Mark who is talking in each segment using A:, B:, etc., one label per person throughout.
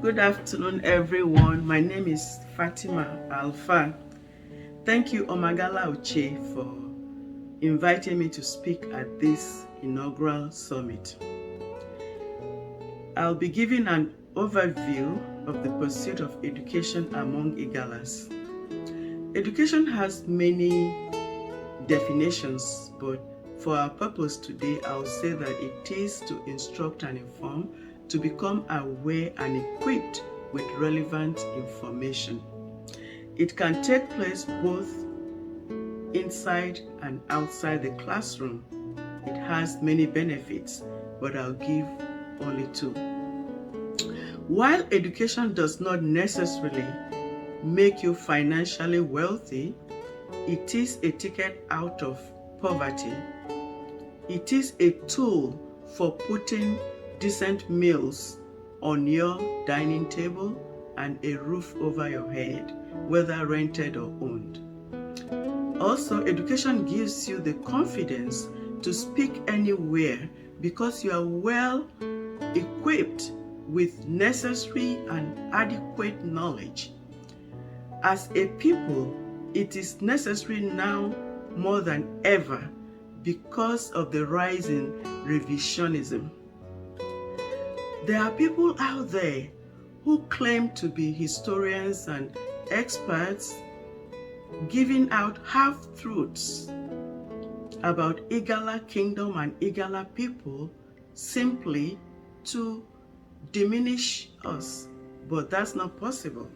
A: Good afternoon, everyone. My name is Fatima Alfa. Thank you, Omagala Uche, for inviting me to speak at this inaugural summit. I'll be giving an overview of the pursuit of education among Igalas. Education has many definitions, but for our purpose today, I'll say that it is to instruct and inform, to become aware and equipped with relevant information. It can take place both inside and outside the classroom. It has many benefits, but I'll give only two. While education does not necessarily make you financially wealthy, it is a ticket out of poverty. It is a tool for putting decent meals on your dining table and a roof over your head, whether rented or owned. Also, education gives you the confidence to speak anywhere because you are well equipped with necessary and adequate knowledge. As a people, it is necessary now more than ever because of the rise in revisionism. There are people out there who claim to be historians and experts giving out half-truths about Igala kingdom and Igala people simply to diminish us, but that's not possible.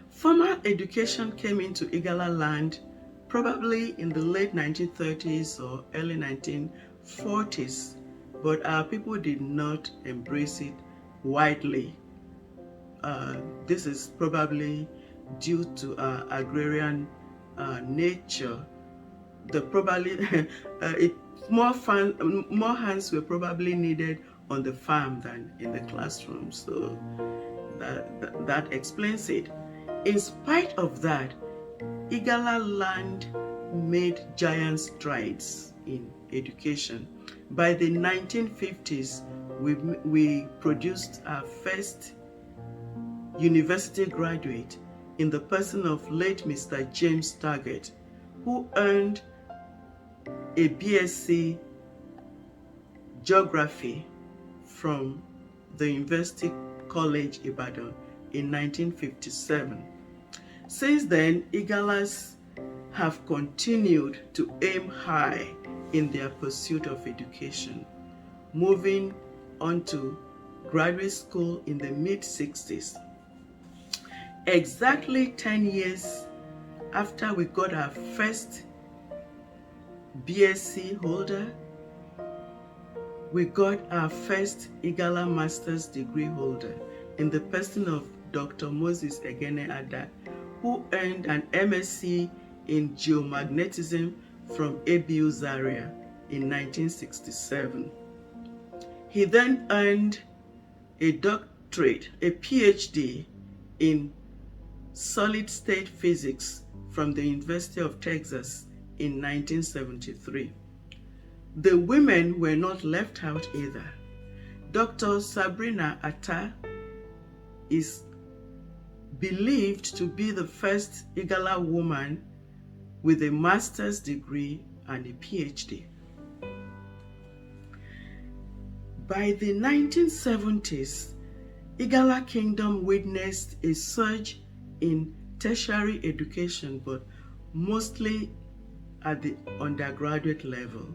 A: Formal education came into Igala land probably in the late 1930s or early 1940s, but our people did not embrace it widely. This is probably due to our agrarian nature. More hands were probably needed on the farm than in the classroom, so that explains it. In spite of that, Igala land made giant strides in education. By the 1950s, we produced our first university graduate in the person of late Mr. James Target, who earned a BSc Geography from the University College Ibadan in 1957. Since then, Igalas have continued to aim high in their pursuit of education, moving on to graduate school in the mid-60s. Exactly 10 years after we got our first BSc holder, we got our first Igala Master's degree holder in the person of Dr. Moses Egene Ada, who earned an MSc in geomagnetism from ABU Zaria in 1967. He then earned a doctorate, a PhD in solid-state physics from the University of Texas in 1973. The women were not left out either. Dr. Sabrina Atta is believed to be the first Igala woman with a master's degree and a PhD. By the 1970s, Igala Kingdom witnessed a surge in tertiary education, but mostly at the undergraduate level.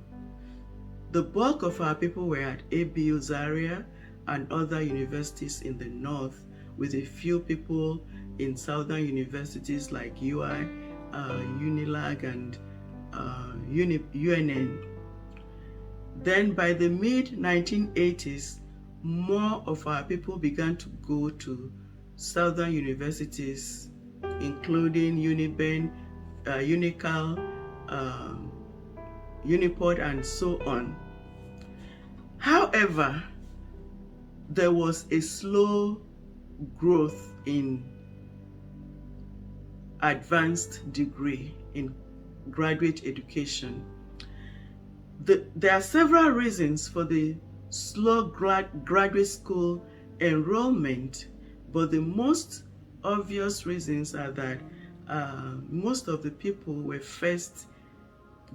A: The bulk of our people were at ABU Zaria and other universities in the north, with a few people in southern universities like UI, UNILAG, and UNN. Then by the mid-1980s, more of our people began to go to southern universities, including UNIBEN, UNICAL, Uniport, and so on. However, there was a slow growth in advanced degree in graduate education. There are several reasons for the slow graduate school enrollment, but the most obvious reasons are that most of the people were first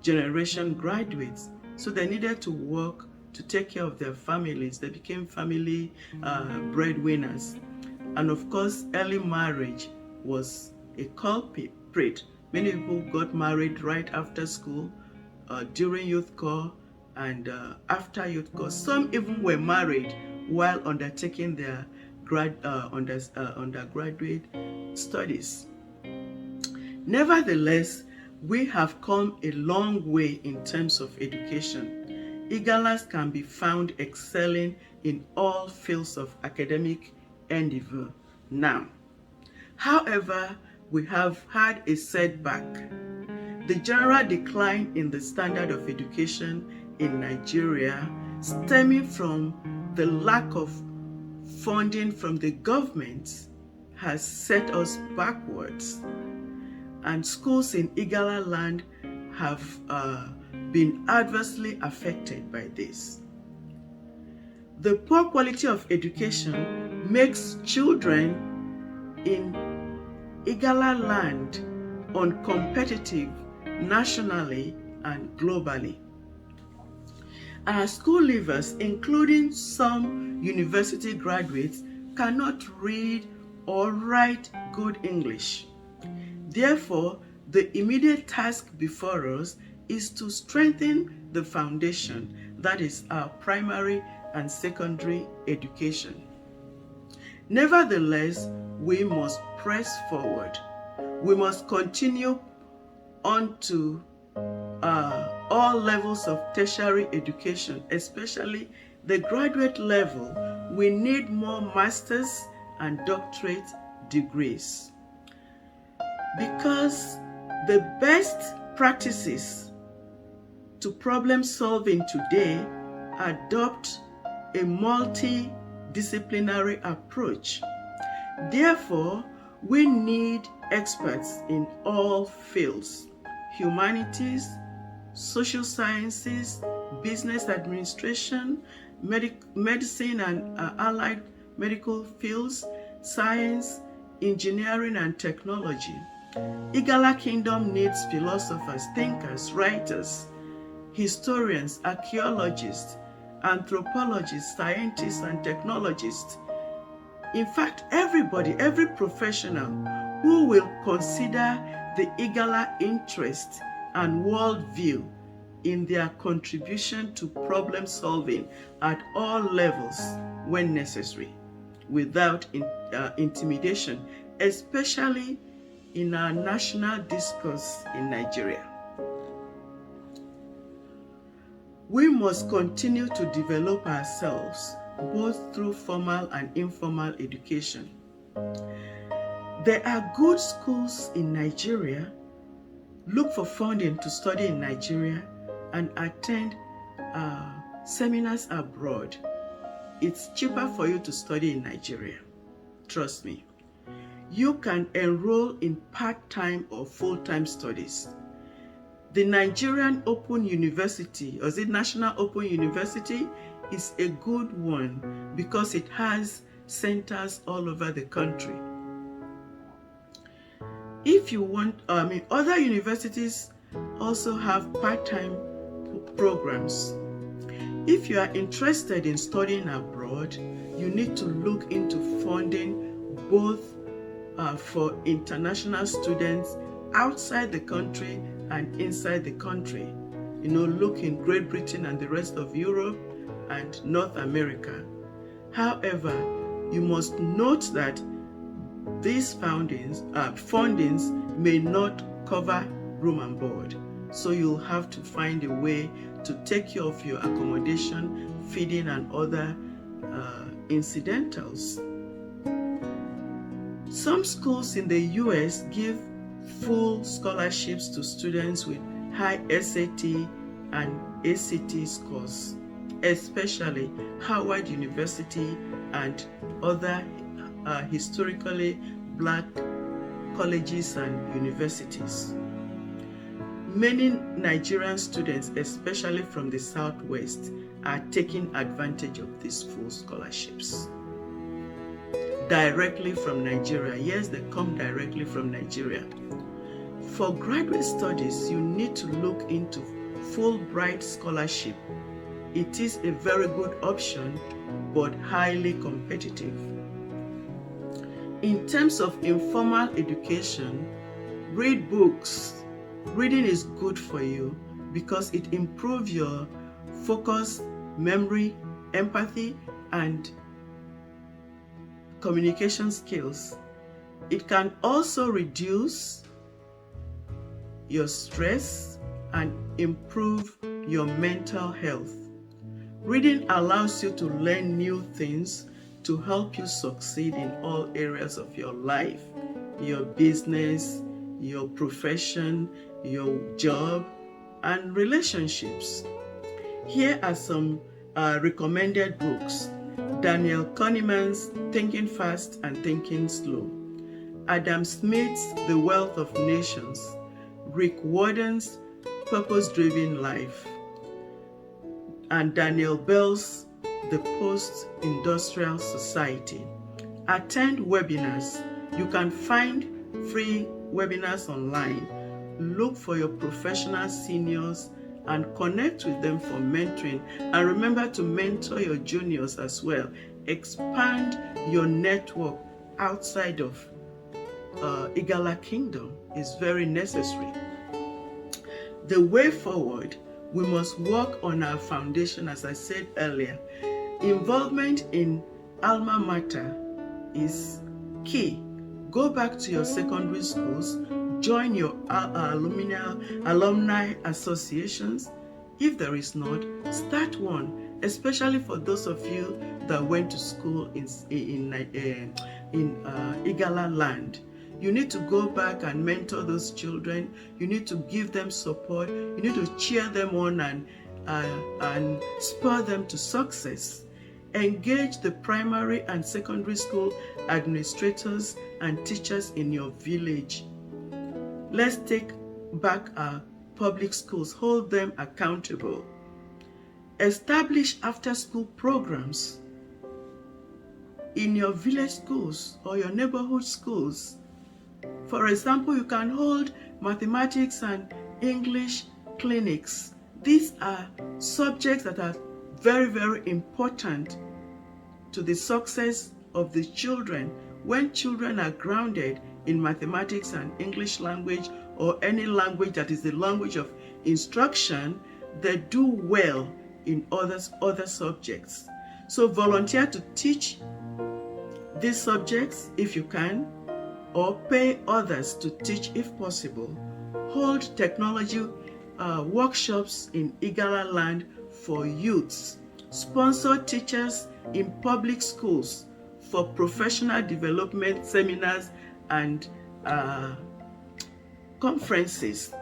A: generation graduates, so they needed to work to take care of their families. They became family breadwinners. And of course, early marriage was a culprit. Many people got married right after school, during youth corps, and after youth corps. Some even were married while undertaking their undergraduate studies. Nevertheless, we have come a long way in terms of education. Igalas can be found excelling in all fields of academic endeavor now. However, we have had a setback. The general decline in the standard of education in Nigeria, stemming from the lack of funding from the government, has set us backwards. And schools in Igala land have been adversely affected by this. The poor quality of education makes children in Igala land uncompetitive nationally and globally. Our school leavers, including some university graduates, cannot read or write good English. Therefore, the immediate task before us is to strengthen the foundation, that is our primary and secondary education. Nevertheless, we must press forward. We must continue on to all levels of tertiary education, especially the graduate level. We need more master's and doctorate degrees, because the best practices to problem solving today adopt a multidisciplinary approach. Therefore, we need experts in all fields: humanities, social sciences, business administration, medicine and allied medical fields, science, engineering and technology. Igala Kingdom needs philosophers, thinkers, writers, historians, archaeologists, anthropologists, scientists, and technologists. In fact, everybody, every professional who will consider the Igala interest and worldview in their contribution to problem solving at all levels when necessary, without intimidation, especially in our national discourse in Nigeria. We must continue to develop ourselves, both through formal and informal education. There are good schools in Nigeria. Look for funding to study in Nigeria and attend seminars abroad. It's cheaper for you to study in Nigeria. Trust me. You can enroll in part-time or full-time studies. The Nigerian Open University, or is it National Open University, is a good one because it has centers all over the country. If you want, other universities also have part-time programs. If you are interested in studying abroad, you need to look into funding both for international students outside the country and inside the country. Look in Great Britain and the rest of Europe and North America. However, you must note that these fundings may not cover room and board. So you'll have to find a way to take care of your accommodation, feeding, and other incidentals. Some schools in the US give full scholarships to students with high SAT and ACT scores, especially Howard University and other historically black colleges and universities. Many Nigerian students, especially from the Southwest, are taking advantage of these full scholarships directly from Nigeria. Yes, they come directly from Nigeria. For graduate studies, you need to look into Fulbright scholarship. It is a very good option, but highly competitive. In terms of informal education, read books. Reading is good for you because it improves your focus, memory, empathy, and communication skills. It can also reduce your stress and improve your mental health. Reading allows you to learn new things to help you succeed in all areas of your life, your business, your profession, your job, and relationships. Here are some recommended books. Daniel Kahneman's Thinking Fast and Thinking Slow, Adam Smith's The Wealth of Nations, Rick Warden's Purpose-Driven Life, and Daniel Bell's The Post-Industrial Society. Attend webinars. You can find free webinars online. Look for your professional seniors and connect with them for mentoring. And remember to mentor your juniors as well. Expand your network outside of Igala Kingdom is very necessary. The way forward, we must work on our foundation, as I said earlier. Involvement in alma mater is key. Go back to your secondary schools, join your alumni associations. If there is not, start one, especially for those of you that went to school in Igala land. You need to go back and mentor those children. You need to give them support. You need to cheer them on and spur them to success. Engage the primary and secondary school administrators and teachers in your village. Let's take back our public schools. Hold them accountable. Establish after-school programs in your village schools or your neighborhood schools. For example, you can hold mathematics and English clinics. These are subjects that are very, very important to the success of the children. When children are grounded in mathematics and English language or any language that is the language of instruction, they do well in other subjects. So volunteer to teach these subjects if you can, or pay others to teach if possible. Hold technology workshops in Igala land for youths. Sponsor teachers in public schools for professional development seminars and conferences.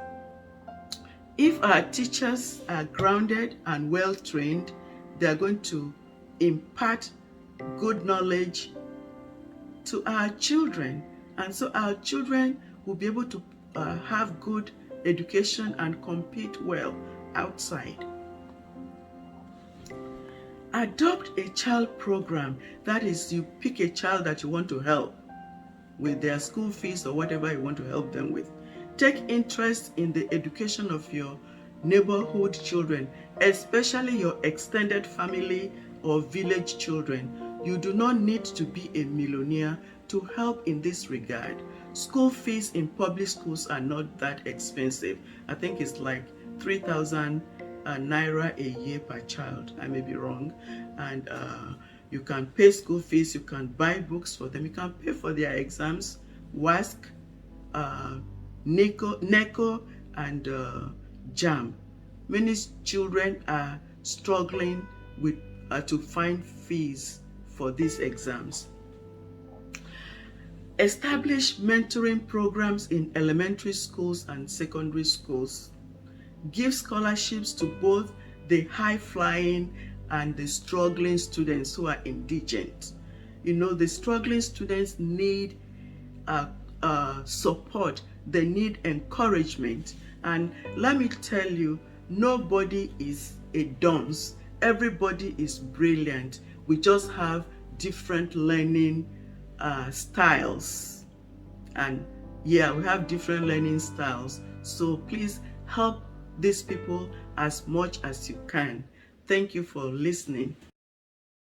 A: If our teachers are grounded and well trained, they are going to impart good knowledge to our children. And so our children will be able to have good education and compete well outside. Adopt a child program. That is, you pick a child that you want to help with their school fees or whatever you want to help them with. Take interest in the education of your neighborhood children, especially your extended family or village children. You do not need to be a millionaire to help in this regard. School fees in public schools are not that expensive. I think it's like 3,000 naira a year per child. I may be wrong. And you can pay school fees, you can buy books for them, you can pay for their exams, WASC, NECO, and JAM. Many children are struggling with to find fees for these exams. Establish mentoring programs in elementary schools and secondary schools. Give scholarships to both the high-flying and the struggling students who are indigent. You know, the struggling students need support. They need encouragement. And let me tell you, nobody is a dunce. Everybody is brilliant. We just have different learning styles. And yeah, we have different learning styles. So please help these people as much as you can. Thank you for listening.